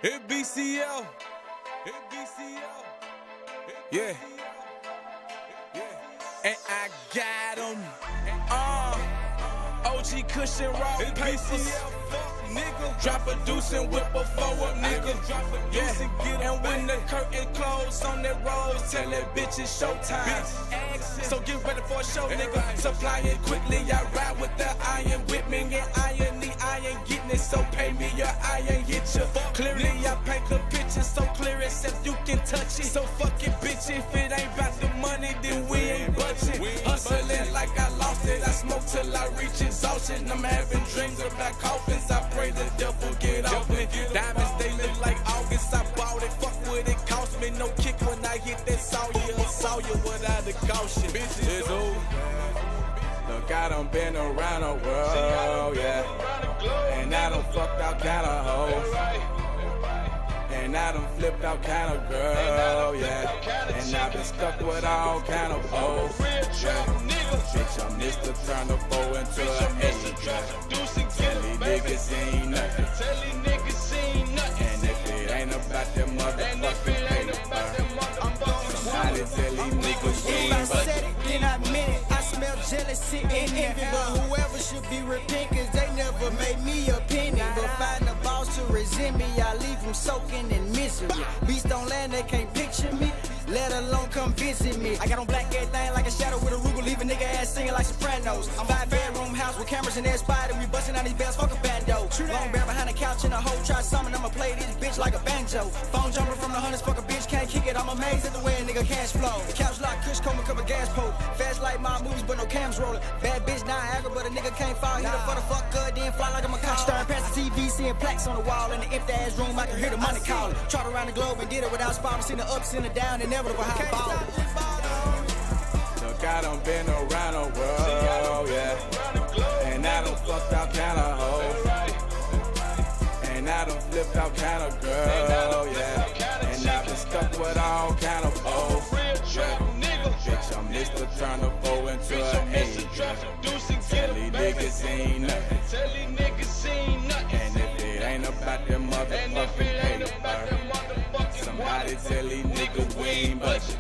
Hit BCL. Yeah. And I got him. OG cushion raw papers. Drop a deuce and whip a forward, nigga. Yeah. And when the curtain close on that rose, tell that bitch it's showtime. So get ready for a show, nigga. Supply it quickly. I ride with the iron with me and irony. I ain't getting it, so pay me or I ain't hit you. Clearly, I paint the picture so clear except you can touch it. So fuck it, bitch. If it ain't about the money, then we ain't budging. Hustling like I lost it. I smoke till I reach exhaustion. I'm having dreams about coffins. I pray the devil get off me. Diamonds, they look like August. I bought it. Fuck what it cost me. No kick when I hit that Sawyer without the caution. Bitches, ooh. Look, I done been around the world, yeah. And I done fucked out kind of hoes. And I done flipped out kind of girl, yeah. And I been stuck with all kind of hoes, yeah. Bitch, I'm Mr. Turn the 4 into an 8, yeah. Tell these niggas ain't nothing. And if it ain't about them motherfucking papers, somebody tell these niggas we ain't If I said it, then I meant it. I smell jealousy and envy, but whoever should be repent, cause they never made me a penny. But find a boss to resent me, I leave them soaking in misery. Beast on land, they can't picture me, let alone come visit me. I got on black everything like a shadow with a Ruger, leave a nigga ass singing like Sopranos. I'm 5-bedroom house with cameras in that spot, and we busting out these bells, fuck a bando. Long bear behind the couch in a hole, try something, I'ma play this bitch like a banjo. Phone jumping from the hundreds, fuck a bitch, can't kick it, I'm amazed at the way a nigga cash flow. The couch lock, Kush comb, a cup of gas pole. Fast like my movies, but no cams rolling. Bad bitch Niagara, but a nigga can't fall. Hit her for the fuck good, then fly like I'm a cop. Staring past the TV, seeing plaques on the wall. In the empty ass room, I can hear the money calling. Trot around the globe and did it without spot. Seen the ups and the down, inevitable how I ball. Look, I done been around the world, yeah. And I done fucked out kind of hoes. And I done flipped out kind of girl, yeah. And I been stuck with all kind of hoes, yeah. Bitch, I'm Mr. Turn the 4 into an 8, yeah. Tell these niggas ain't nothing. And if it ain't about them motherfucking papers, somebody tell these niggas we ain't budging.